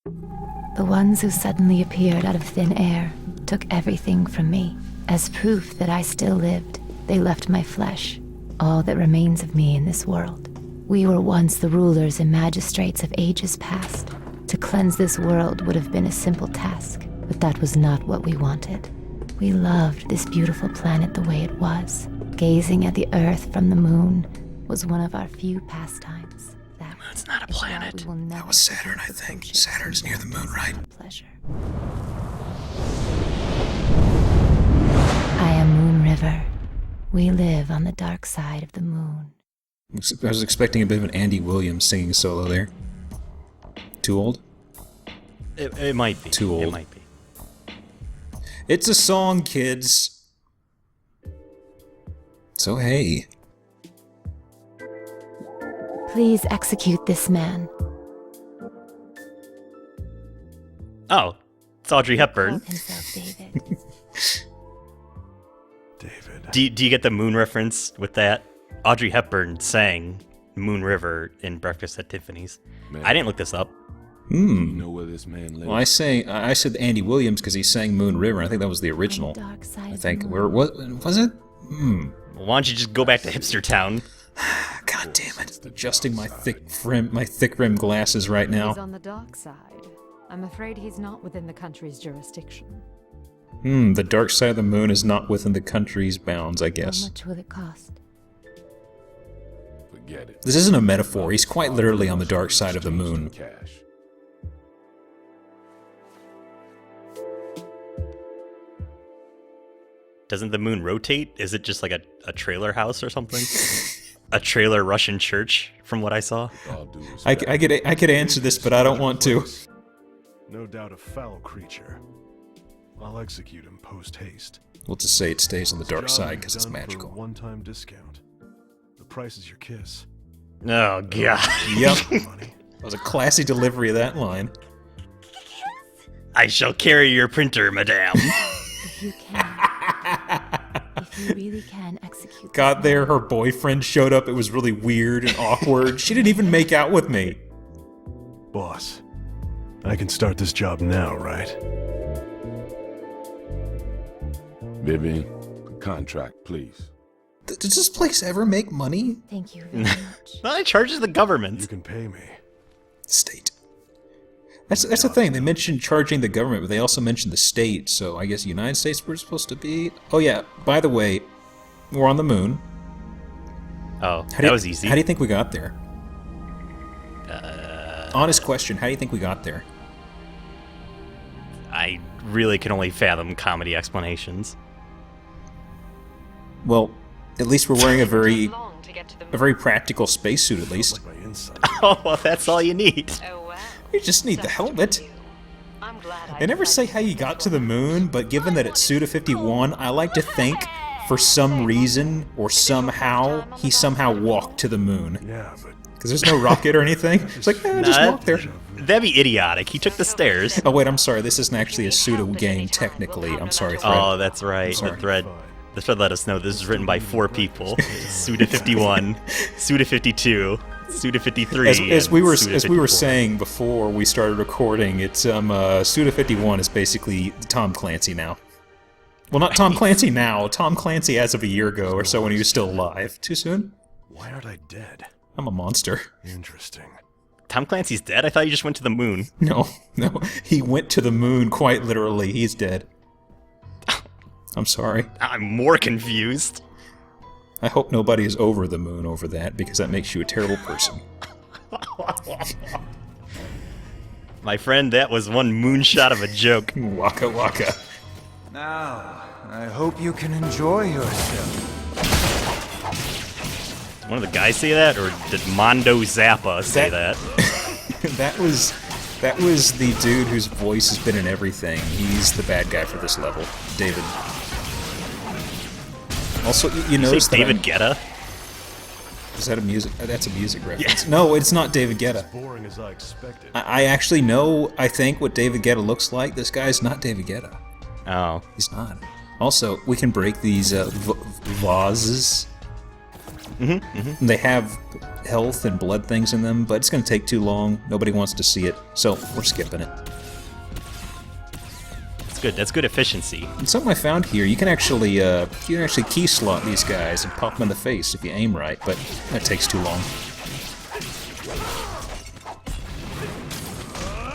The ones who suddenly appeared out of thin air took everything from me. As proof that I still lived, they left my flesh, all that remains of me in this world. We were once the rulers and magistrates of ages past. To cleanse this world would have been a simple task, but that was not what we wanted. We loved this beautiful planet the way it was. Gazing at the Earth from the moon was one of our few pastimes. It's not a planet. That was Saturn, I think. Saturn's near the moon, right? Pleasure. I am Moon River. We live on the dark side of the moon. I was expecting a bit of an Andy Williams singing solo there. Too old? It might be. Too old. It might be. It's a song, kids. So hey. Please execute this man. Oh, it's Audrey Hepburn. Called himself David. Do you get the moon reference with that? Audrey Hepburn sang Moon River in Breakfast at Tiffany's. Man, I didn't look this up. you know where this man lives? Well, I said Andy Williams because he sang Moon River. I think that was the original. Dark side I of think. the Where moon. was it? Why don't you just go back to Hipster Town? God damn it! Adjusting my thick rim glasses right He's now. on the dark side. I'm afraid he's not within the country's jurisdiction. The dark side of the moon is not within the country's bounds, I How guess. much will it cost? Forget it. This isn't a metaphor. He's quite literally on the dark side of the moon. Cash. Doesn't the moon rotate? Is it just like a trailer house or something? A trailer Russian church, from what I saw? All due I respect. could answer this, but I don't want to. No doubt a foul creature. I'll execute him post-haste. We'll just say it stays on the dark Job side because it's done for a magical. one-time discount. The price is your kiss. Oh, God. Yep. Money. That was a classy delivery of that line. I shall carry your printer, madame. If you can. If you really can execute Got this there, her boyfriend showed up. It was really weird and awkward. She didn't even make out with me. Boss, I can start this job now, right? Vivian, contract, please. Does this place ever make money? Thank you very much. Well, it charges the You government. can pay me. State. That's the thing. They mentioned charging the government, but they also mentioned the state. So I guess the United States we're supposed to be. Oh yeah. By the way, we're on the moon. Oh, that was easy. How do you think we got there? Honest question. How do you think we got there? I really can only fathom comedy explanations. Well, at least we're wearing a very practical spacesuit. At least Like my inside. Oh, well, that's all you need. you just need the helmet. They never say how you got to the moon, but given that it's Suda 51, I like to think, for some reason or somehow, he somehow walked to the moon. Yeah, but Because there's no rocket or anything. It's like, just Nah, walk there. That'd be idiotic. He took the stairs. Oh wait, I'm sorry. This isn't actually a Suda game technically. I'm sorry, Thread. Oh, that's right. Sorry. The thread let us know this is written by 4 people. Suda 51, Suda 52, Suda 53. As we were and Suda as we were 54. saying before we started recording, it's Suda 51 is basically Tom Clancy now. Well, not Tom Clancy now. Tom Clancy as of a year ago or so when he was still alive. Too soon? why aren't I dead? I'm a monster. Interesting. Tom Clancy's dead? I thought you just went to the moon. No, he went to the moon quite literally. He's dead. I'm sorry. I'm more confused. I hope nobody is over the moon over that because that makes you a terrible person. My friend, that was one moonshot of a joke. Waka waka. Now, I hope you can enjoy yourself. Did one of the guys say that, or did Mondo Zappa say that? That was the dude whose voice has been in everything. He's the bad guy for this level, David. Also, you You notice say that David Guetta? is that a music? That's a music reference. No, it's not David Guetta. Boring as I expected. I actually know. I think what David Guetta looks like. This guy's not David Guetta. Oh. He's not. Also, we can break these vases. They have health and blood things in them, but it's going to take too long. Nobody wants to see it, so we're skipping it. That's good. That's good efficiency. And something I found here, you can actually key slot these guys and pop them in the face if you aim right, but that takes too long.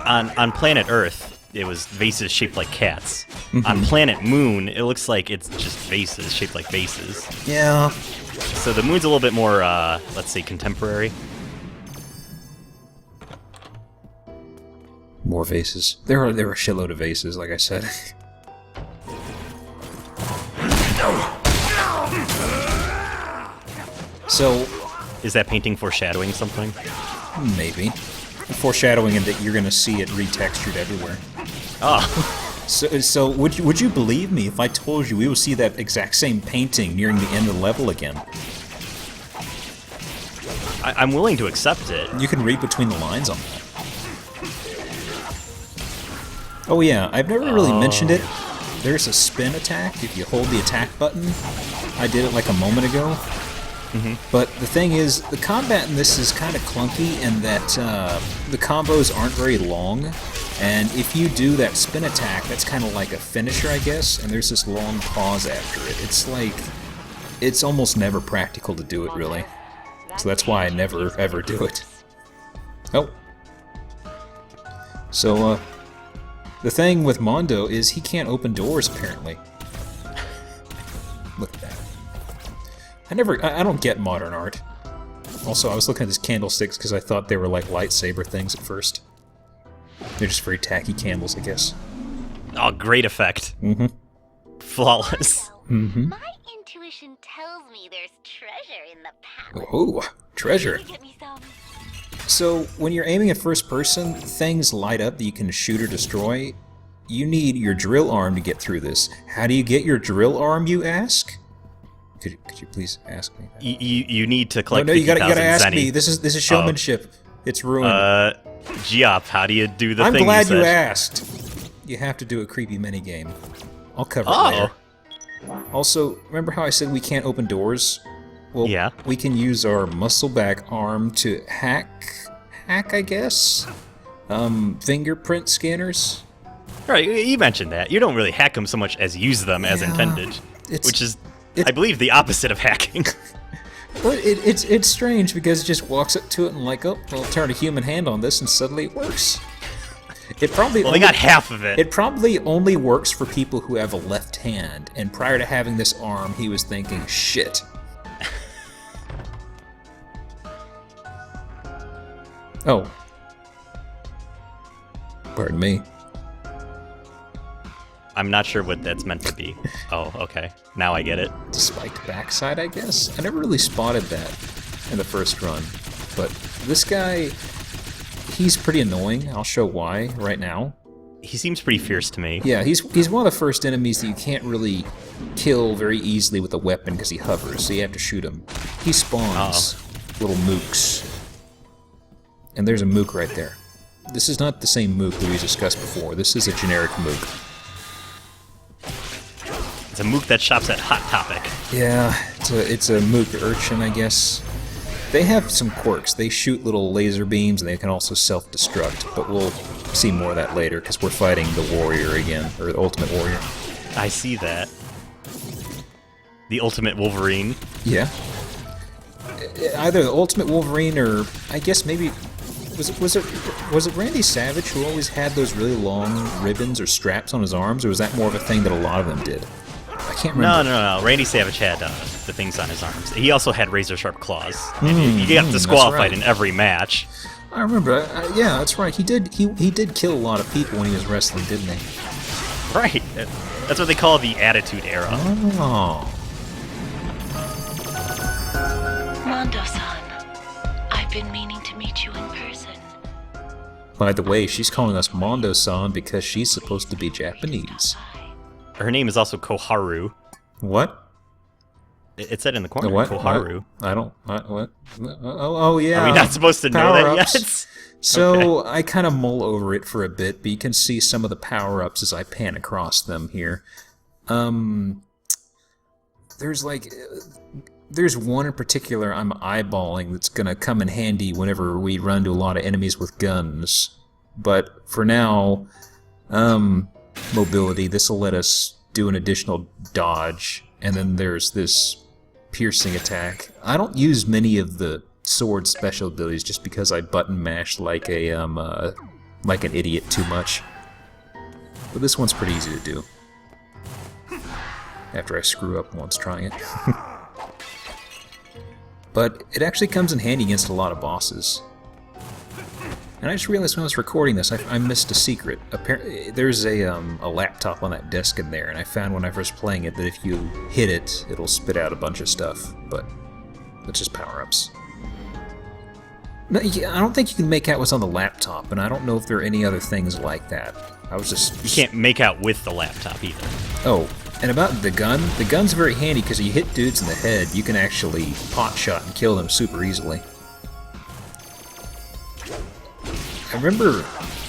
On planet Earth, it was vases shaped like cats. On planet Moon, it looks like it's just vases shaped like vases. Yeah. So the moon's a little bit more, let's say, contemporary. More vases. There are a shitload of vases, like I said. So, Is that painting foreshadowing something? maybe. Foreshadowing in that you're going to see it retextured everywhere. Oh. So would you believe me if I told you we will see that exact same painting nearing the end of the level again? I'm willing to accept it. You can read between the lines on that. Oh yeah, I've never really mentioned it. There's a spin attack if you hold the attack button. I did it like a moment ago. But the thing is, the combat in this is kind of clunky in that the combos aren't very long, and if you do that spin attack, that's kind of like a finisher, I guess, and there's this long pause after it. It's like, it's almost never practical to do it, really. So that's why I never, ever do it. Oh. So, the thing with Mondo is he can't open doors, apparently. Look at that. I don't get modern art. Also, I was looking at these candlesticks because I thought they were like lightsaber things at first. They're just very tacky candles, I guess. Oh, great effect. Flawless. My intuition tells me there's treasure in the palace. Oh, treasure. Can you get me some? So, when you're aiming at first person, things light up that you can shoot or destroy. You need your drill arm to get through this. How do you get your drill arm, you ask? Could you please ask me that? You need to collect. No, you gotta ask zenny. me. This is showmanship. It's ruined. Geop, how do you do the I'm thing glad you you said? asked. You have to do a creepy minigame. I'll cover it later. Also, remember how I said we can't open doors? Well, Yeah. we can use our muscle-back arm to hack, I guess? Fingerprint scanners? Right, you mentioned that. You don't really hack them so much as use them as Yeah, intended, it's- which is, I believe, the opposite of hacking. But it's strange because it just walks up to it and like, oh, I'll turn a human hand on this and suddenly it works. It probably Well, they got half of it. It probably only works for people who have a left hand, and prior to having this arm, he was thinking, shit. Oh. Pardon me. I'm not sure what that's meant to be. Oh, okay. Now I get it. Spiked backside, I guess? I never really spotted that in the first run. But this guy, he's pretty annoying. I'll show why right now. He seems pretty fierce to me. Yeah, he's one of the first enemies that you can't really kill very easily with a weapon because he hovers, so you have to shoot him. He spawns little mooks. And there's a mook right there. This is not the same mook that we discussed before. This is a generic mook. It's a mook that shops at Hot Topic. Yeah, it's a mook urchin, I guess. They have some quirks. They shoot little laser beams, and they can also self-destruct, but we'll see more of that later, because we're fighting the warrior again, or the ultimate warrior. I see that. The ultimate Wolverine. Yeah. Either the ultimate Wolverine, or I guess maybe... Was it Randy Savage who always had those really long ribbons or straps on his arms, or was that more of a thing that a lot of them did? I can't remember. No. Randy Savage had the things on his arms. He also had razor-sharp claws. And he got disqualified in every match. I remember. Yeah, that's right. He did kill a lot of people when he was wrestling, didn't he? Right. That's what they call the Attitude Era. Oh. Mondo-san, I've been meaning to meet you in person. By the way, she's calling us Mondo-san because she's supposed to be Japanese. Her name is also Koharu. What? It said in the corner, What? Koharu. I don't... What? Oh, yeah. Are we not supposed to know that Power-ups. yet? So I kind of mull over it for a bit, but you can see some of the power-ups as I pan across them here. There's like... there's one in particular I'm eyeballing that's gonna come in handy whenever we run to a lot of enemies with guns. But for now, mobility, this will let us do an additional dodge, and then there's this piercing attack. I don't use many of the sword special abilities just because I button mash like an idiot too much. But this one's pretty easy to do. After I screw up once trying it. But it actually comes in handy against a lot of bosses. And I just realized when I was recording this, I missed a secret. Apparently, there's a laptop on that desk in there, and I found when I first playing it that if you hit it, it'll spit out a bunch of stuff. But that's just power-ups. No, I don't think you can make out what's on the laptop, and I don't know if there are any other things like that. You can't make out with the laptop either. Oh, and about the gun's very handy because you hit dudes in the head, you can actually pot shot and kill them super easily. I remember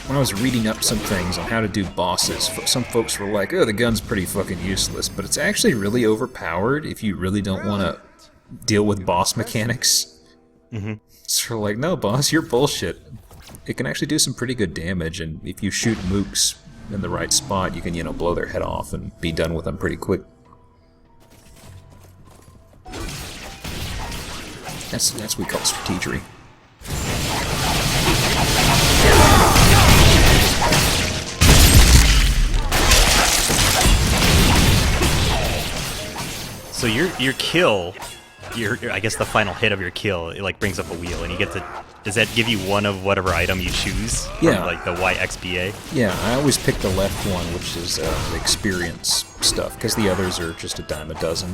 when I was reading up some things on how to do bosses, some folks were like, oh, the gun's pretty fucking useless, but it's actually really overpowered if you really don't want to deal with boss mechanics. Mm-hmm. So like, no, boss, you're bullshit. It can actually do some pretty good damage, and if you shoot mooks in the right spot, you can, blow their head off and be done with them pretty quick. That's what we call strategery. So your kill, I guess the final hit of your kill, it like brings up a wheel, and you get to. Does that give you one of whatever item you choose? Yeah. From, like the YXBA. Yeah, I always pick the left one, which is the experience stuff, because the others are just a dime a dozen.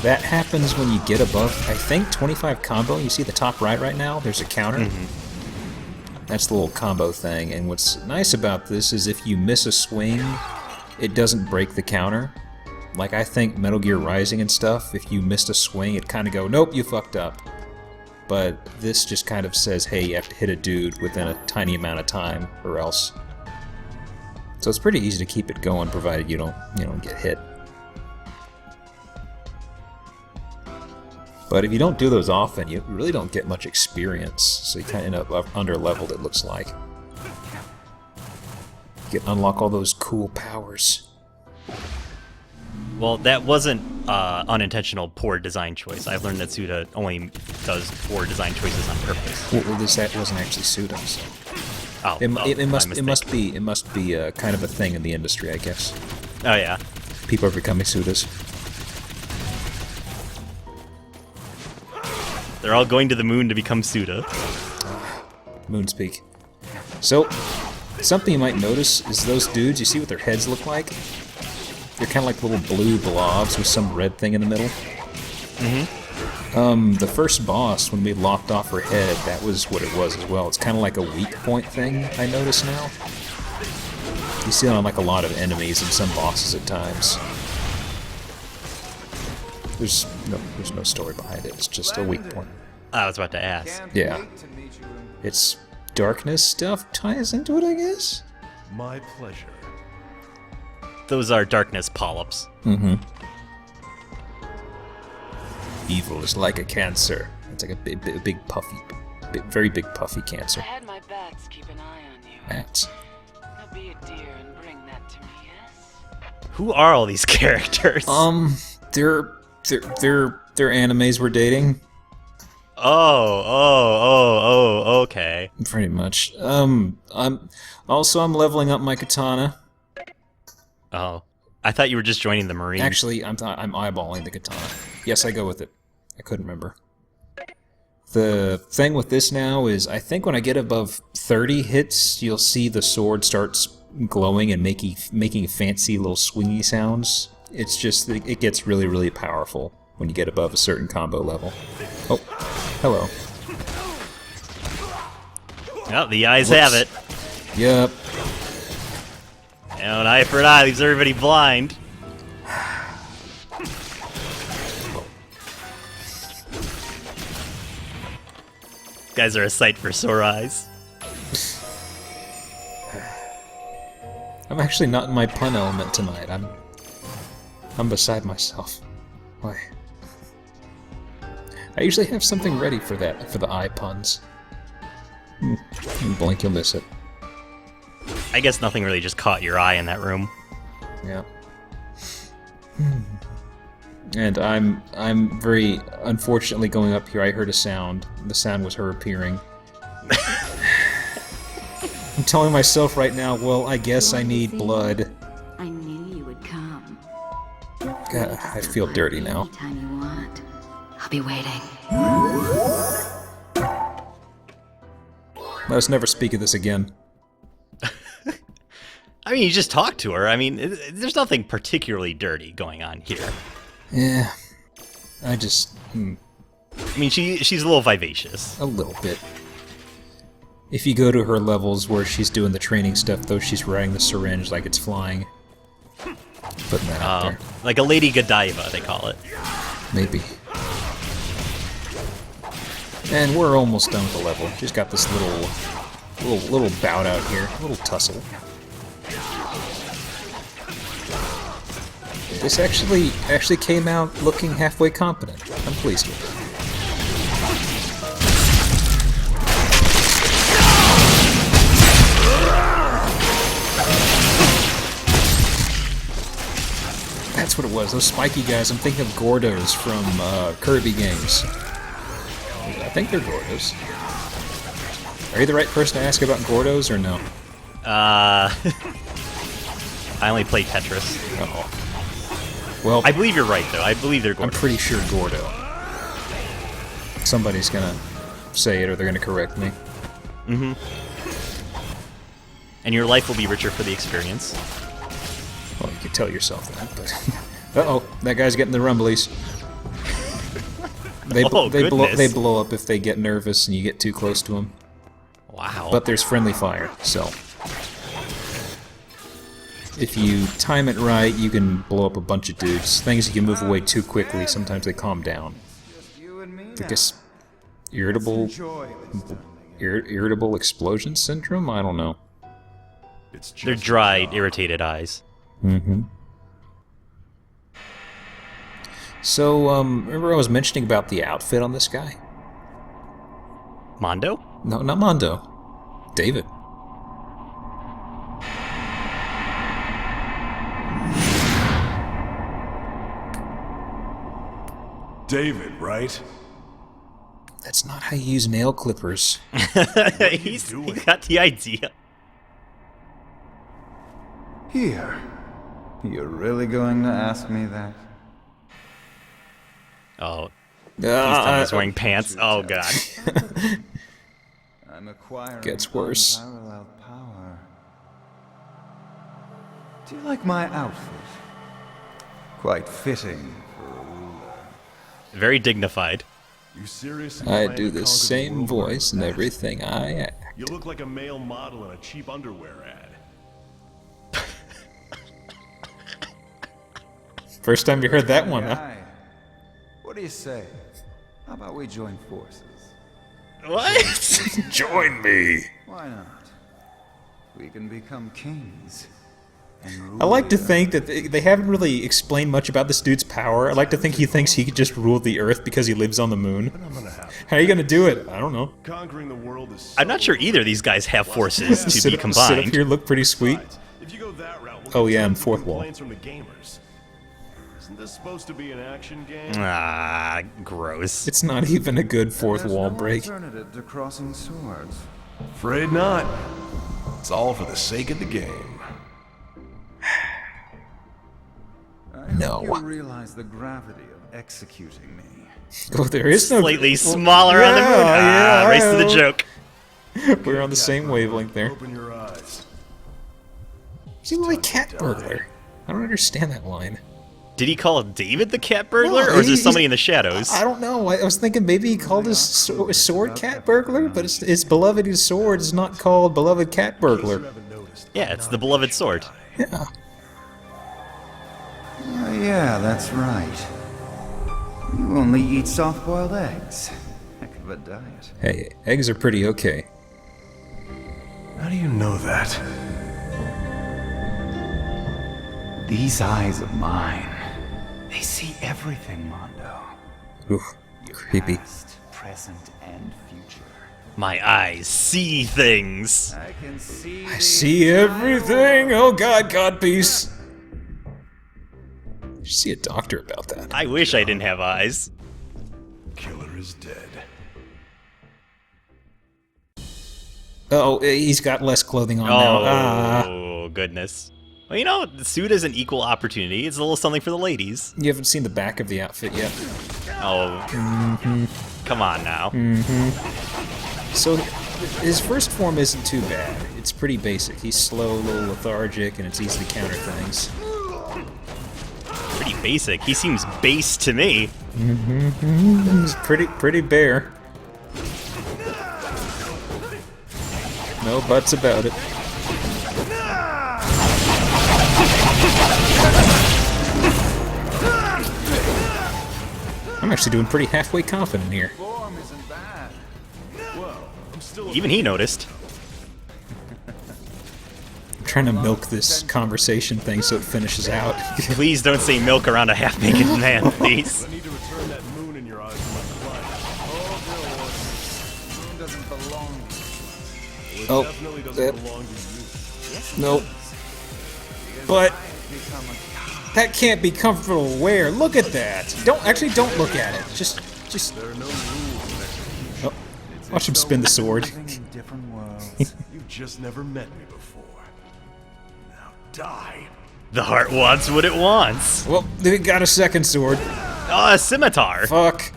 That happens when you get above, I think, 25 combo. You see the top right now? There's a counter. Mm-hmm. That's the little combo thing, and what's nice about this is if you miss a swing, it doesn't break the counter. Like, I think Metal Gear Rising and stuff, if you missed a swing, it kind of go, nope, you fucked up. But this just kind of says, hey, you have to hit a dude within a tiny amount of time, or else. So it's pretty easy to keep it going, provided you don't get hit. But if you don't do those often, you really don't get much experience, so you kind of end up under-leveled, it looks like. You can unlock all those cool powers. Well, that wasn't unintentional poor design choice. I've learned that Suda only does poor design choices on purpose. Well, this wasn't actually Suda, so. Oh, it must be kind of a thing in the industry, I guess. Oh yeah. People are becoming Sudas. They're all going to the moon to become Suda. Moonspeak. So, something you might notice is those dudes, you see what their heads look like? They're kind of like little blue blobs with some red thing in the middle. Mm-hmm. The first boss, when we lopped off her head, that was what it was as well. It's kind of like a weak point thing, I notice now. You see it on like a lot of enemies and some bosses at times. There's no story behind it, it's just a weak point. I was about to ask. Yeah. It's darkness stuff ties into it, I guess? My pleasure. Those are darkness polyps. Mm-hmm. Evil is like a cancer. It's like a big puffy, very big puffy cancer. I had my bats keep an eye on you. Bats. Now be a dear and bring that to me, yes? Who are all these characters? They're animes we're dating. Oh, okay. Pretty much. I'm leveling up my katana. Oh, I thought you were just joining the Marines. Actually, I'm eyeballing the katana. Yes, I go with it. I couldn't remember. The thing with this now is, I think when I get above 30 hits, you'll see the sword starts glowing and making fancy little swingy sounds. It's just, it gets really, really powerful when you get above a certain combo level. Oh, hello. Oh, the eyes have it. Yep. And an eye for an eye leaves everybody blind. Guys are a sight for sore eyes. I'm actually not in my pun element tonight. I'm beside myself. Why? I usually have something ready for that, for the eye puns. You blink, you'll miss it. I guess nothing really just caught your eye in that room. Yeah. And I'm very unfortunately going up here. I heard a sound. The sound was her appearing. I'm telling myself right now, well, I guess I need blood. I knew you would come. God, I feel dirty now. Anytime you want. I'll be waiting. Let us never speak of this again. I mean, you just talk to her. I mean, there's nothing particularly dirty going on here. Yeah. I just... I mean, she's a little vivacious. A little bit. If you go to her levels where she's doing the training stuff, though, she's riding the syringe like it's flying. Putting that out there. Like a Lady Godiva, they call it. Maybe. And we're almost done with the level. She's got this little bout out here, a little tussle. This actually came out looking halfway competent. I'm pleased with it. That's what it was. Those spiky guys. I'm thinking of Gordos from Kirby games. I think they're Gordos. Are you the right person to ask about Gordos or no? I only played Tetris. Uh-oh. Well, I believe you're right, though. I believe they're Gordos. I'm pretty sure Gordo. Somebody's gonna say it or they're gonna correct me. Mm-hmm. And your life will be richer for the experience. Well, you could tell yourself that, but... Uh-oh, that guy's getting the rumblies. They blow up if they get nervous and you get too close to them. Wow. But there's friendly fire, so... If you time it right, you can blow up a bunch of dudes. Things you can move away too quickly, sometimes they calm down. I guess... Irritable explosion syndrome? I don't know. They're dried, irritated eyes. Mm-hmm. So, remember I was mentioning about the outfit on this guy? Mondo? No, not Mondo. David. David, right? That's not how you use nail clippers. He got the idea. Here. You're really going to ask me that? Oh. He's wearing pants. Oh, God. I'm acquiring Gets worse. unparalleled power. Do you like my outfit? Quite fitting for a ruler. Very dignified. You seriously I plan do to the conquer same world wearing voice and that? everything I act. You look like a male model in a cheap underwear ad. First time you heard that one, huh? Guy, what do you say? How about we join forces? What? Join me! Why not? We can become kings. I like to think that they haven't really explained much about this dude's power. I like to think he thinks he could just rule the Earth because he lives on the moon. How are you gonna do it? I don't know. Conquering the world is I'm not sure either of these guys have forces to be Sit up combined. here, look pretty sweet. If you go that route, we'll Oh yeah, get I'm fourth wall. complaints from the gamers. Isn't this supposed to be an action game? Ah, gross. It's not even a good fourth There's wall no break. alternative to crossing swords. Afraid not. It's all for the sake of the game. I No. hope you realize the gravity of executing me. Oh, there is no... Slightly smaller on the moon. Yeah, Race to the joke. We're on the same wavelength there. Open your eyes. Seems like cat burglar. I don't understand that line. Did he call David the cat burglar, No, or is there he's- somebody in the shadows? I don't know. I was thinking maybe he called his sword cat burglar, but his beloved sword is not called beloved cat burglar. Yeah, it's the beloved sword. Yeah. Oh, yeah, that's right. You only eat soft-boiled eggs. Heck of a diet. Hey, eggs are pretty okay. How do you know that? These eyes of mine, they see everything, Mondo. Ooh. Creepy. Past, present, and future. My eyes see things. I can see. I see everything. Oh God, God peace. You should see a doctor about that. I wish I didn't have eyes. Killer is dead. Oh, he's got less clothing on now. Oh, goodness. Well, you know, the suit is an equal opportunity. It's a little something for the ladies. You haven't seen the back of the outfit yet. Oh, come on now. So, his first form isn't too bad. It's pretty basic. He's slow, a little lethargic, and it's easy to counter things. Pretty basic. He seems base to me. He's pretty bare. No buts about it. I'm actually doing pretty halfway confident here. Form isn't bad. Well, I'm still. Even he noticed. I'm trying to milk this conversation thing so it finishes out. Please don't say milk around a half-naked man, please. I need to return that moon in your eyes to my client. Moon doesn't belong to you. Well, it definitely doesn't belong to you. Nope. But that can't be comfortable to wear. Look at that. Don't look at it. Just. There are no rules in execution. Oh, watch him spin the sword. Living in different worlds. You've just never met me before. Now die. The heart wants what it wants. Well, they got a second sword. Oh, a scimitar. Fuck.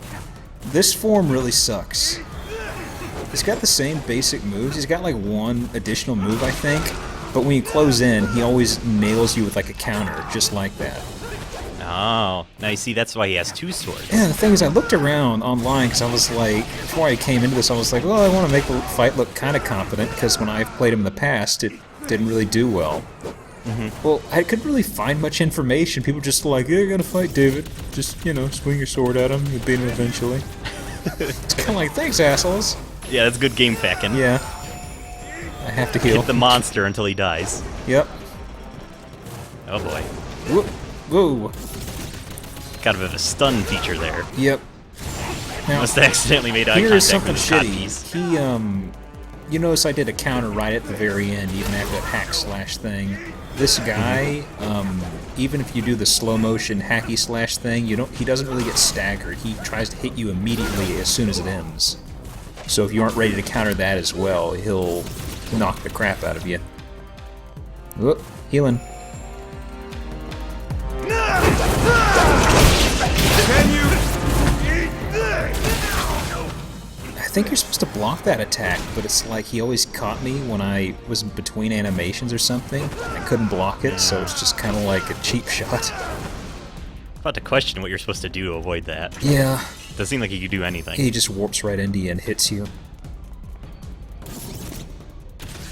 This form really sucks. He's got the same basic moves. He's got like one additional move, I think. But when you close in, he always nails you with like a counter, just like that. Oh, now you see, that's why he has two swords. Yeah, the thing is, I looked around online because I was like, before I came into this, I was like, well, I want to make the fight look kind of competent because when I've played him in the past, it didn't really do well. Well, I couldn't really find much information. People just like, yeah, you're gonna fight David. Just, you know, swing your sword at him, you'll beat him eventually. It's kind of like, thanks, assholes. Yeah, that's good game packing. Yeah. I have to heal. Hit the monster until he dies. Yep. Oh boy. Whoa. Got a bit of a stun feature there. Yep. Now, Must have accidentally made eye here contact is something with his cod shitty. piece. You notice I did a counter right at the very end, even after that hack slash thing. This guy, even if you do the slow motion hacky slash thing, he doesn't really get staggered. He tries to hit you immediately as soon as it ends. So if you aren't ready to counter that as well, he'll knock the crap out of you. Whoop, healing. I think you're supposed to block that attack, but it's like he always caught me when I was between animations or something. I couldn't block it, so it's just kind of like a cheap shot. About to question what you're supposed to do to avoid that. Yeah. Doesn't seem like you could do anything. He just warps right into you and hits you.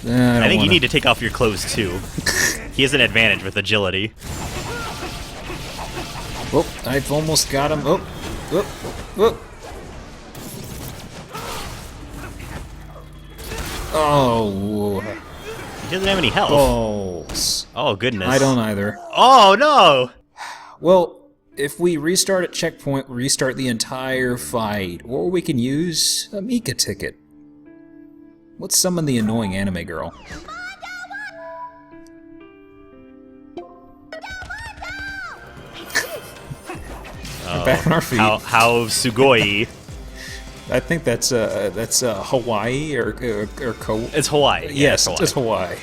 I think you need to take off your clothes too. He has an advantage with agility. Oh, I've almost got him. Oh. Oh. He doesn't have any health. Balls. Oh, goodness. I don't either. Oh, no! Well, if we restart at checkpoint, restart the entire fight. Or we can use a Mika ticket. Let's summon the annoying anime girl. We're back on our feet. How sugoi. I think that's Hawaii or It's Hawaii. Yeah, yes, it's it's Hawaii.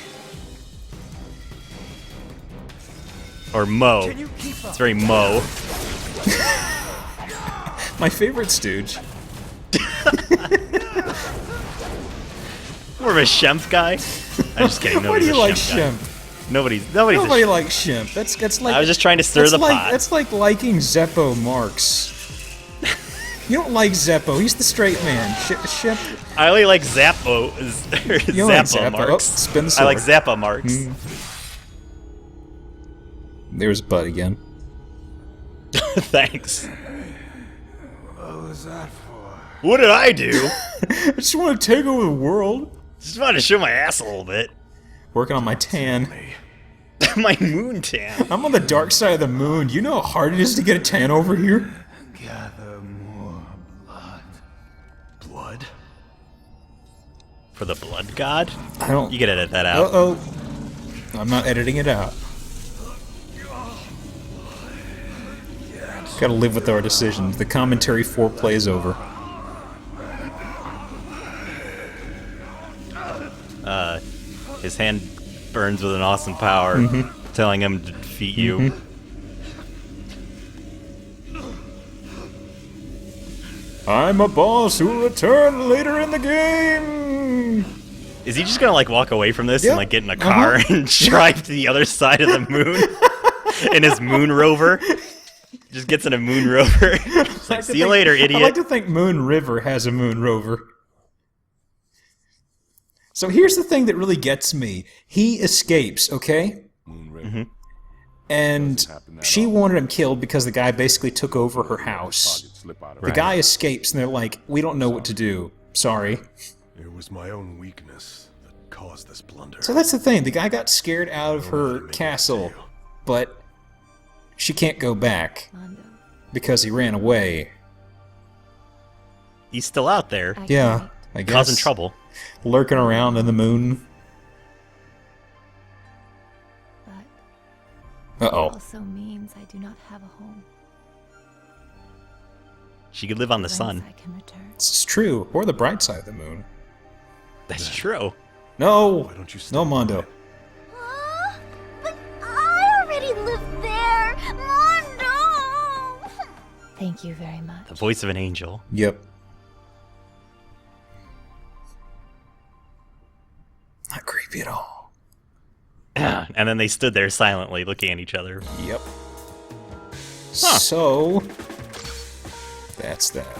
Or Mo. It's very Mo. My favorite stooge. More of a Shemp guy. I'm just kidding. Why do Nobody's you a like Shemp guy. Shemp? Nobody's Nobody a Shemp. likes Shemp. That's like. I was just trying to stir the pot. That's like liking Zeppo Marx. You don't like Zeppo. He's the straight man. Shemp. I only like Zappo. You don't like Zappa Zappo. Marks. Oh, spin the I like sword. Zappa Marks. There's Bud again. Thanks. What was that for? What did I do? I just want to take over the world. Just wanted to show my ass a little bit. Working on my tan. My moon tan. I'm on the dark side of the moon. Do you know how hard it is to get a tan over here? Gather more blood. For the blood god? I don't... You can edit that out. Uh-oh. I'm not editing it out. Gotta live with our decisions. The commentary foreplay is over. His hand burns with an awesome power, telling him to defeat you. I'm a boss who will return later in the game! Is he just gonna like walk away from this Yep. and like get in a car and drive to the other side of the moon in his moon rover? Just gets in a moon rover. It's like, see you later, idiot. I like to think Moon River has a moon rover. So here's the thing that really gets me. He escapes, okay? And she wanted him killed because the guy basically took over her house. The guy escapes and they're like, we don't know what to do. Sorry. It was my own weakness that caused this blunder. So that's the thing. The guy got scared out of her castle, but she can't go back because he ran away. He's still out there. Yeah, I guess. Causing trouble. Lurking around in the moon. But Uh-oh. it also means I do not have a home. She could live on the Whence sun. I can return. It's true. Or the bright side of the moon. That's true. No! Why don't you No, Mondo. But I already live there! Mondo! Thank you very much. The voice of an angel. Yep. Not creepy at all. And then they stood there silently looking at each other. Yep. So, that's that.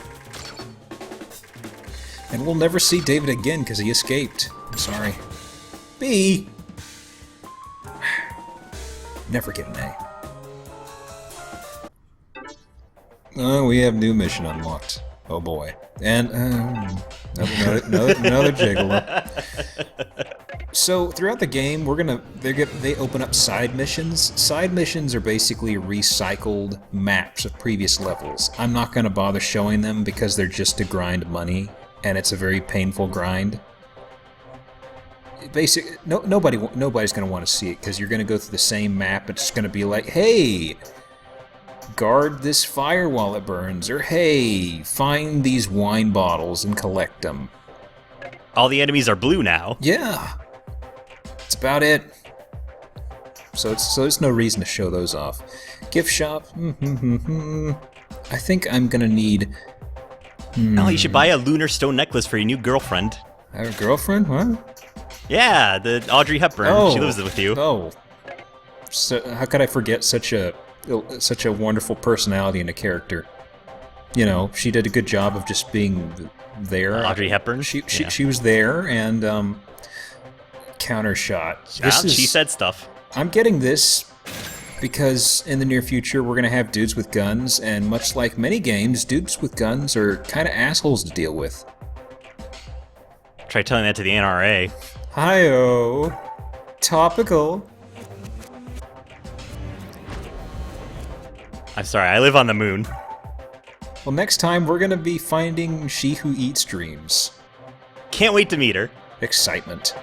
And we'll never see David again because he escaped. I'm sorry. B. Never get an A. Oh, we have new mission unlocked. Oh boy. And, another gigolo. So, throughout the game, they open up side missions. Side missions are basically recycled maps of previous levels. I'm not going to bother showing them because they're just to grind money, and it's a very painful grind. Nobody's going to want to see it because you're going to go through the same map. It's going to be like, hey, guard this fire while it burns, or hey, find these wine bottles and collect them. All the enemies are blue now. Yeah. That's about it. So there's no reason to show those off. Gift shop. I think I'm gonna need. Oh, you should buy a lunar stone necklace for your new girlfriend. I have a girlfriend? What? Yeah, the Audrey Hepburn. Oh. She lives with you. Oh. So how could I forget such a wonderful personality and a character? You know, she did a good job of just being there. Audrey Hepburn. She was there and counter shot. She said stuff. I'm getting this because in the near future we're gonna have dudes with guns, and much like many games, dudes with guns are kind of assholes to deal with. Try telling that to the NRA. Hi-oh. Topical. I'm sorry, I live on the moon. Well, next time we're gonna be finding She Who Eats Dreams. Can't wait to meet her. Excitement.